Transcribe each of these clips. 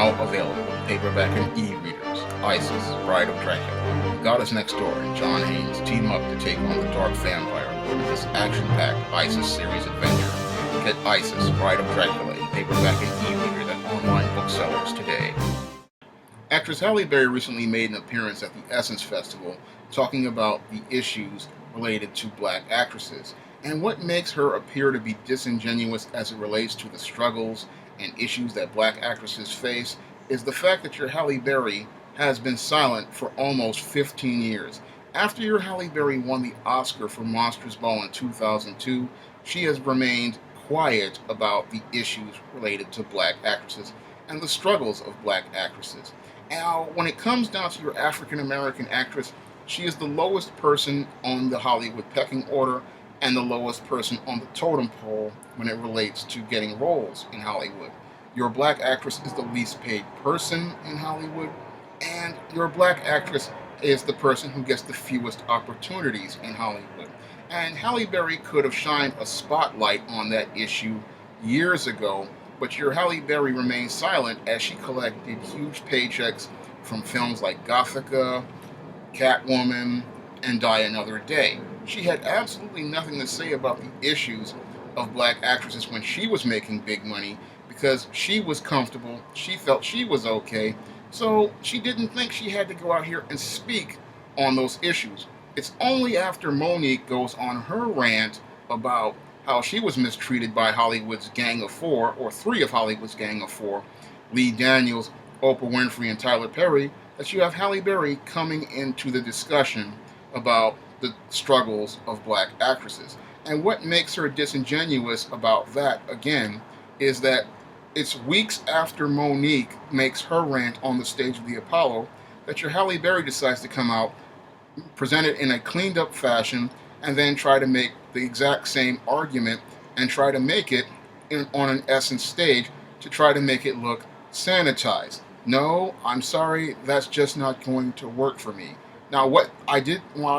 now available in paperback and e-readers. Isis, Bride of Dracula. The Goddess Next Door and John Haynes team up to take on the dark vampire in this action-packed Isis series adventure. Get Isis, Bride of Dracula in paperback and e-readers at online booksellers today. Actress Halle Berry recently made an appearance at the Essence Festival talking about the issues related to black actresses and what makes her appear to be disingenuous as it relates to the struggles and issues that black actresses face is the fact that your Halle Berry has been silent for almost 15 years. After your Halle Berry won the Oscar for Monsters Ball in 2002, she has remained quiet about the issues related to black actresses and the struggles of black actresses. Now, when it comes down to your African American actress, she is the lowest person on the Hollywood pecking order and the lowest person on the totem pole when it relates to getting roles in Hollywood. Your black actress is the least paid person in Hollywood, and your black actress is the person who gets the fewest opportunities in Hollywood. And Halle Berry could have shined a spotlight on that issue years ago, but your Halle Berry remains silent as she collected huge paychecks from films like Gothica, Catwoman, and Die Another Day. She had absolutely nothing to say about the issues of black actresses when she was making big money because she was comfortable, she felt she was okay, so she didn't think she had to go out here and speak on those issues. It's only after Monique goes on her rant about how she was mistreated by Hollywood's Gang of Four, or three of Hollywood's Gang of Four, Lee Daniels, Oprah Winfrey, and Tyler Perry, that you have Halle Berry coming into the discussion about the struggles of black actresses. And what makes her disingenuous about that, again, is that it's weeks after Monique makes her rant on the stage of the Apollo that your Halle Berry decides to come out, present it in a cleaned up fashion, and then try to make the exact same argument and try to make it on an Essence stage to try to make it look sanitized. No, I'm sorry, that's just not going to work for me. Now, while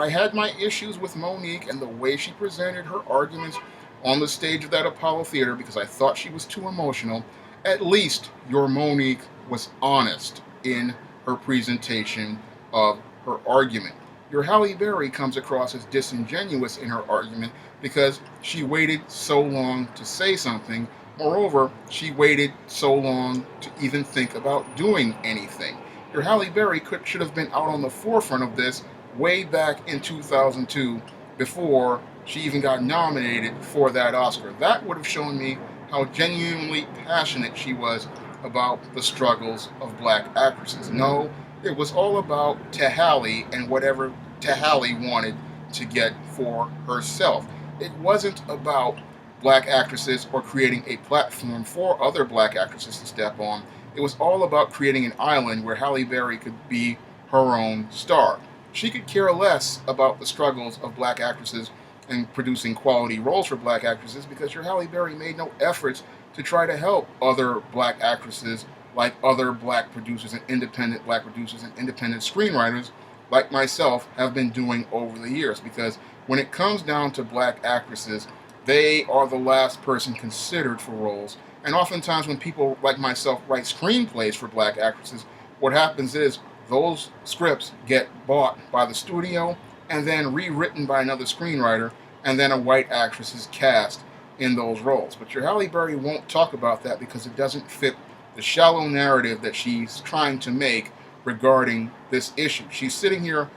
I had my issues with Monique and the way she presented her arguments on the stage of that Apollo Theater because I thought she was too emotional, at least your Monique was honest in her presentation of her argument. Your Halle Berry comes across as disingenuous in her argument because she waited so long to say something. Moreover, she waited so long to even think about doing anything. Your Halle Berry should have been out on the forefront of this way back in 2002 before she even got nominated for that Oscar. That would have shown me how genuinely passionate she was about the struggles of black actresses. No, it was all about Halle and whatever Halle wanted to get for herself. It wasn't about black actresses or creating a platform for other black actresses to step on. It was all about creating an island where Halle Berry could be her own star. She could care less about the struggles of black actresses and producing quality roles for black actresses because your Halle Berry made no efforts to try to help other black actresses like other black producers and independent black producers and independent screenwriters like myself have been doing over the years, because when it comes down to black actresses, they are the last person considered for roles. And oftentimes when people like myself write screenplays for black actresses, what happens is those scripts get bought by the studio and then rewritten by another screenwriter, and then a white actress is cast in those roles. But your Halle Berry won't talk about that because it doesn't fit the shallow narrative that she's trying to make regarding this issue. She's sitting here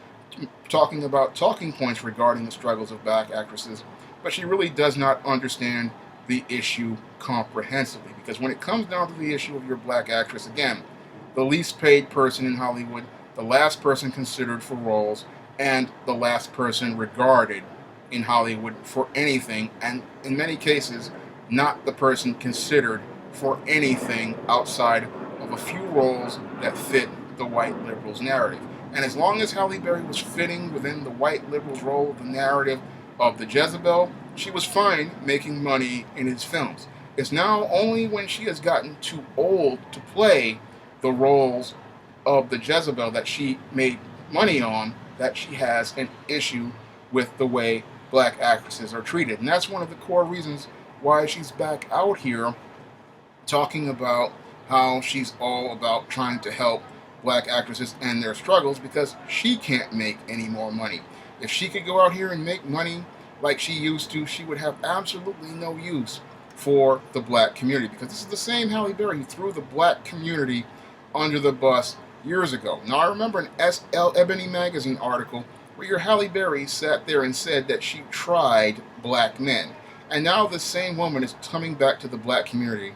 talking about talking points regarding the struggles of black actresses, but she really does not understand the issue comprehensively, because when it comes down to the issue of your black actress, again, the least paid person in Hollywood, the last person considered for roles, and the last person regarded in Hollywood for anything, and in many cases, not the person considered for anything outside of a few roles that fit the white liberals' narrative. And as long as Halle Berry was fitting within the white liberals' role of the narrative of the Jezebel, she was fine making money in his films. It's now only when she has gotten too old to play the roles of the Jezebel that she made money on that she has an issue with the way black actresses are treated. And that's one of the core reasons why she's back out here talking about how she's all about trying to help black actresses and their struggles because she can't make any more money. If she could go out here and make money like she used to, she would have absolutely no use for the black community, because this is the same Halle Berry who threw the black community under the bus years ago. Now, I remember an SL Ebony magazine article where your Halle Berry sat there and said that she tried black men. And now the same woman is coming back to the black community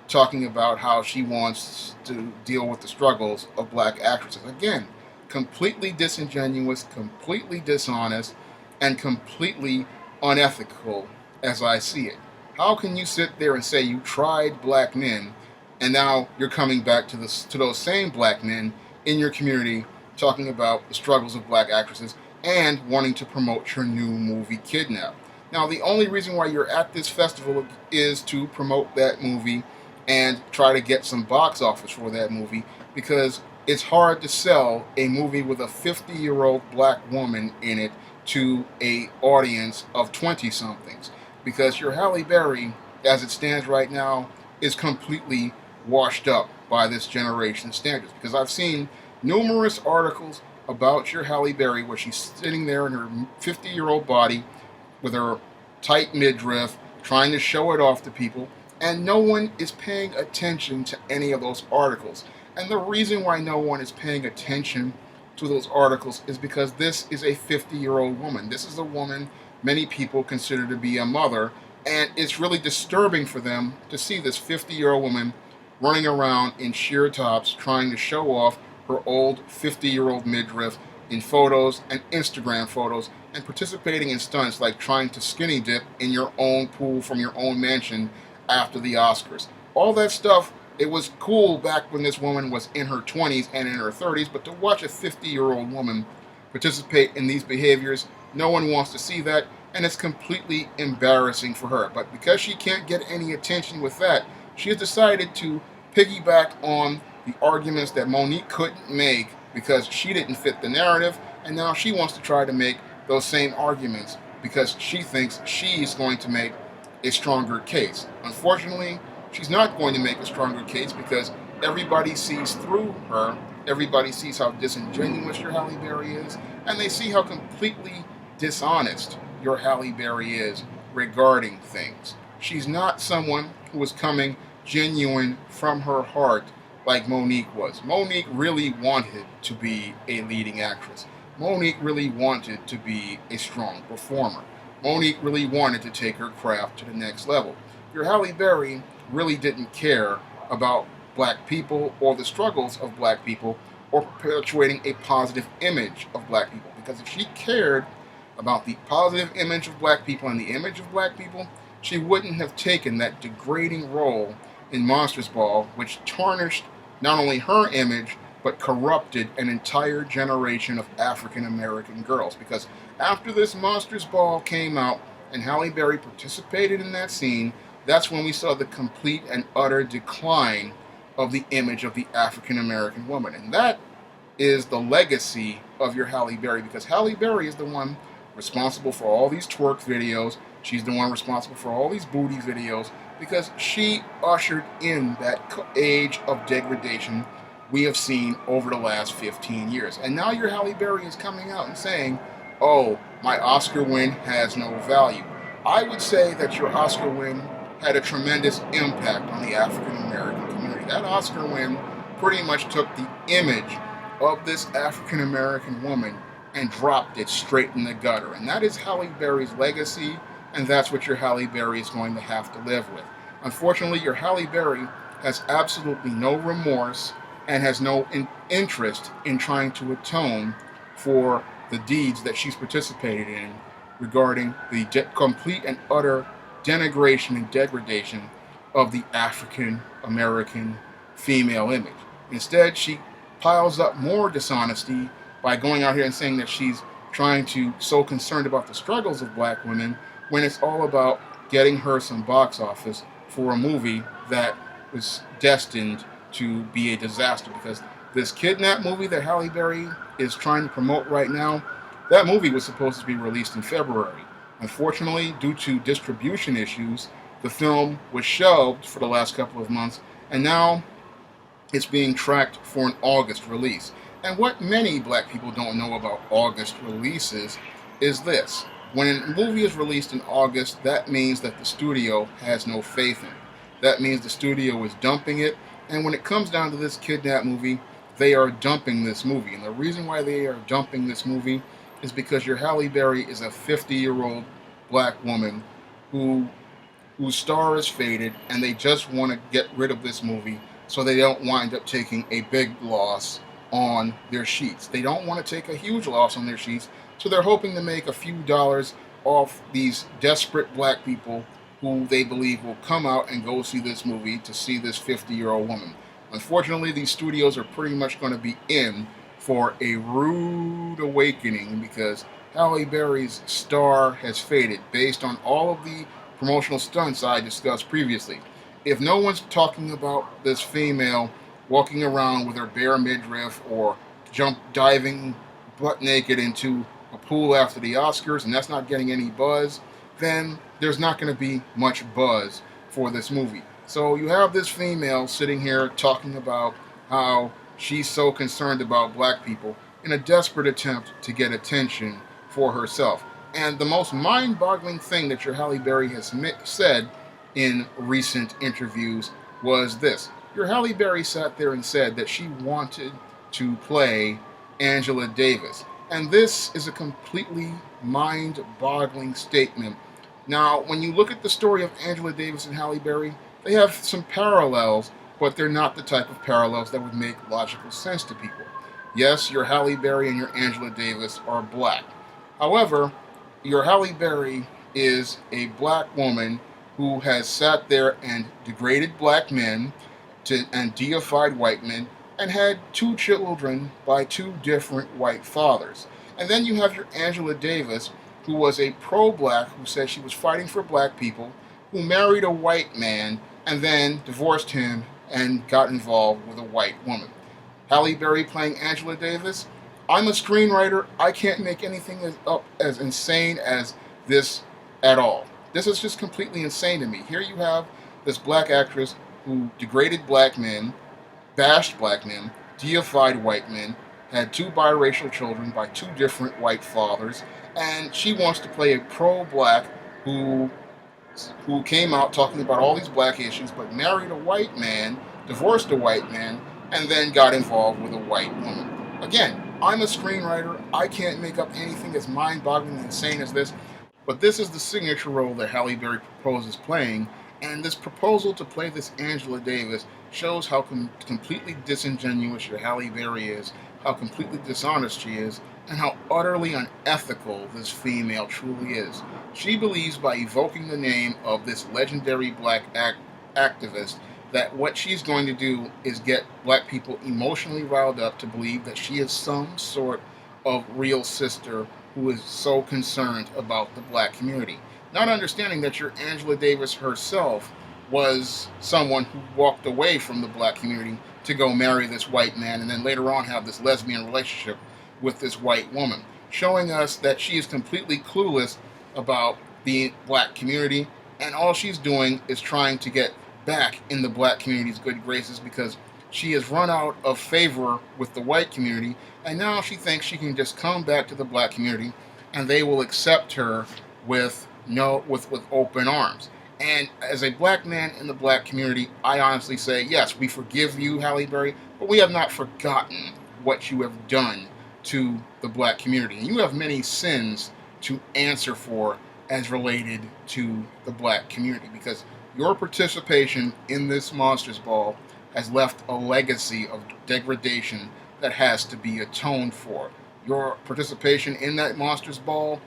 talking about how she wants to deal with the struggles of black actresses. Again, completely disingenuous, completely dishonest, and completely unethical as I see it. How can you sit there and say you tried black men, and now you're coming back to those same black men in your community talking about the struggles of black actresses and wanting to promote your new movie Kidnap? Now, the only reason why you're at this festival is to promote that movie and try to get some box office for that movie, because it's hard to sell a movie with a 50-year-old black woman in it to a audience of 20-somethings, because your Halle Berry, as it stands right now, is completely washed up by this generation's standards. Because I've seen numerous articles about your Halle Berry where she's sitting there in her 50-year-old body with her tight midriff, trying to show it off to people, and no one is paying attention to any of those articles. And the reason why no one is paying attention to those articles is because this is a 50-year-old woman. This is a woman many people consider to be a mother, and it's really disturbing for them to see this 50-year-old woman running around in sheer tops trying to show off her old 50-year-old midriff in photos and Instagram photos, and participating in stunts like trying to skinny dip in your own pool from your own mansion after the Oscars. All that stuff, it was cool back when this woman was in her 20s and in her 30s, but to watch a 50-year-old woman participate in these behaviors, no one wants to see that, and it's completely embarrassing for her. But because she can't get any attention with that, she has decided to piggyback on the arguments that Monique couldn't make because she didn't fit the narrative, and now she wants to try to make those same arguments because she thinks she's going to make a stronger case. Unfortunately, she's not going to make a stronger case because everybody sees through her. Everybody sees how disingenuous your Halle Berry is, and they see how completely dishonest your Halle Berry is regarding things. She's not someone who is coming genuine from her heart like Monique was. Monique really wanted to be a leading actress. Monique really wanted to be a strong performer. Monique really wanted to take her craft to the next level. Your Halle Berry really didn't care about black people or the struggles of black people or perpetuating a positive image of black people. Because if she cared about the positive image of black people and the image of black people, she wouldn't have taken that degrading role in Monsters Ball, which tarnished not only her image, but corrupted an entire generation of African American girls. Because after this Monsters Ball came out and Halle Berry participated in that scene, that's when we saw the complete and utter decline of the image of the African American woman. And that is the legacy of your Halle Berry, because Halle Berry is the one responsible for all these twerk videos. She's the one responsible for all these booty videos, because she ushered in that age of degradation we have seen over the last 15 years. And now your Halle Berry is coming out and saying, oh, my Oscar win has no value. I would say that your Oscar win had a tremendous impact on the African American community. That Oscar win pretty much took the image of this African American woman and dropped it straight in the gutter. And that is Halle Berry's legacy, and that's what your Halle Berry is going to have to live with. Unfortunately, your Halle Berry has absolutely no remorse and has no interest in trying to atone for the deeds that she's participated in regarding the complete and utter denigration and degradation of the African American female image. Instead, she piles up more dishonesty by going out here and saying that she's trying to so concerned about the struggles of black women, when it's all about getting her some box office for a movie that was destined to be a disaster. Because this Kidnap movie that Halle Berry is trying to promote right now, that movie was supposed to be released in February. Unfortunately, due to distribution issues, the film was shelved for the last couple of months, and now It's being tracked for an August release. And what many black people don't know about August releases is this. When a movie is released in August, that means that the studio has no faith in it. That means the studio is dumping it. And when it comes down to this kidnap movie, they are dumping this movie. And the reason why they are dumping this movie is because your Halle Berry is a 50-year-old black woman who whose star is faded, and they just want to get rid of this movie so they don't wind up taking a big loss on their sheets. They don't want to take a huge loss on their sheets, so they're hoping to make a few dollars off these desperate black people who they believe will come out and go see this movie to see this 50-year-old woman. Unfortunately, these studios are pretty much going to be in for a rude awakening because Halle Berry's star has faded based on all of the promotional stunts I discussed previously. If no one's talking about this female walking around with her bare midriff or diving butt naked into a pool after the Oscars and that's not getting any buzz, then there's not going to be much buzz for this movie. So you have this female sitting here talking about how she's so concerned about black people in a desperate attempt to get attention for herself. And the most mind-boggling thing that your Halle Berry has said in recent interviews was this. Your Halle Berry sat there and said that she wanted to play Angela Davis. And this is a completely mind-boggling statement. Now, when you look at the story of Angela Davis and Halle Berry, they have some parallels, but they're not the type of parallels that would make logical sense to people. Yes, your Halle Berry and your Angela Davis are black. However, your Halle Berry is a black woman who has sat there and degraded black men and deified white men and had 2 children by 2 different white fathers. And then you have your Angela Davis, who was a pro-black, who said she was fighting for black people, who married a white man and then divorced him and got involved with a white woman. Halle Berry playing Angela Davis. I'm a screenwriter. I can't make anything as insane as this at all. This is just completely insane to me. Here you have this black actress who degraded black men, bashed black men, deified white men, had 2 biracial children by 2 different white fathers, and she wants to play a pro-black who came out talking about all these black issues, but married a white man, divorced a white man, and then got involved with a white woman. Again, I'm a screenwriter. I can't make up anything as mind-bogglingly insane as this, but this is the signature role that Halle Berry proposes playing, and this proposal to play this Angela Davis shows how completely disingenuous your Halle Berry is, how completely dishonest she is, and how utterly unethical this female truly is. She believes by evoking the name of this legendary black activist that what she's going to do is get black people emotionally riled up to believe that she is some sort of real sister who is so concerned about the black community. Not understanding that your Angela Davis herself was someone who walked away from the black community to go marry this white man and then later on have this lesbian relationship with this white woman, showing us that she is completely clueless about the black community, and all she's doing is trying to get back in the black community's good graces because she has run out of favor with the white community, and now she thinks she can just come back to the black community and they will accept her with open arms. And as a black man in the black community, I honestly say, yes, we forgive you, Halle Berry, but we have not forgotten what you have done to the black community. And you have many sins to answer for as related to the black community, because your participation in this Monsters Ball has left a legacy of degradation that has to be atoned for. Your participation in that Monsters Ball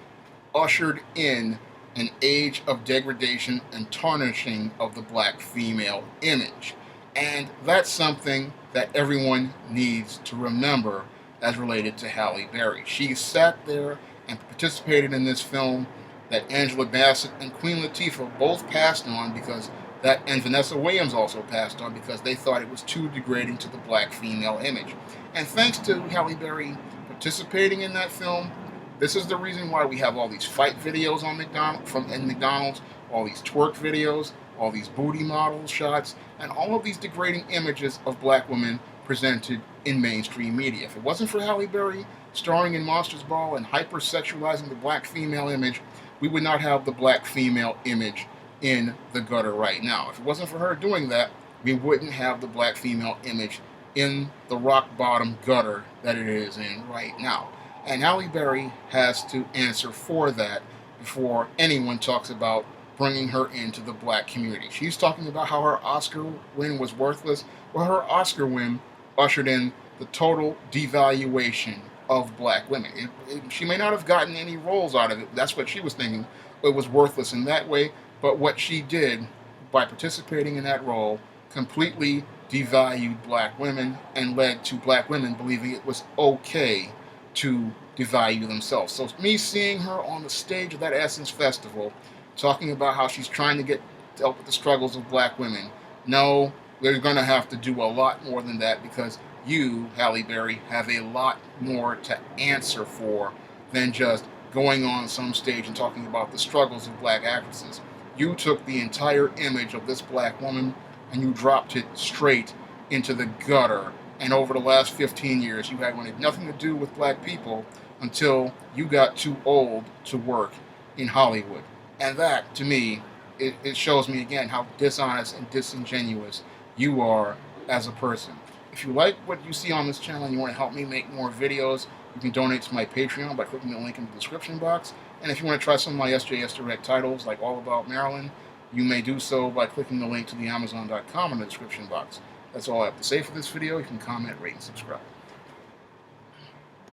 ushered in an age of degradation and tarnishing of the black female image. And that's something that everyone needs to remember as related to Halle Berry. She sat there and participated in this film that Angela Bassett and Queen Latifah both passed on and Vanessa Williams also passed on because they thought it was too degrading to the black female image. And thanks to Halle Berry participating in that film, this is the reason why we have all these fight videos on McDonald's, all these twerk videos, all these booty model shots, and all of these degrading images of black women presented in mainstream media. If it wasn't for Halle Berry starring in Monsters Ball and hypersexualizing the black female image, we would not have the black female image in the gutter right now. If it wasn't for her doing that, we wouldn't have the black female image in the rock bottom gutter that it is in right now. And Halle Berry has to answer for that before anyone talks about bringing her into the black community. She's talking about how her Oscar win was worthless. Well, her Oscar win ushered in the total devaluation of black women. She may not have gotten any roles out of it. That's what she was thinking. It was worthless in that way. But what she did by participating in that role completely devalued black women and led to black women believing it was okay to devalue themselves. So me seeing her on the stage of that Essence Festival talking about how she's trying to get dealt with the struggles of black women, no, they're going to have to do a lot more than that, because you, Halle Berry, have a lot more to answer for than just going on some stage and talking about the struggles of black actresses. You took the entire image of this black woman and you dropped it straight into the gutter. And over the last 15 years, you had wanted nothing to do with black people until you got too old to work in Hollywood. And that, to me, it shows me again how dishonest and disingenuous you are as a person. If you like what you see on this channel and you want to help me make more videos, you can donate to my Patreon by clicking the link in the description box. And if you want to try some of my SJS Direct titles, like All About Maryland, you may do so by clicking the link to the Amazon.com in the description box. That's all I have to say for this video. You can comment, rate, and subscribe.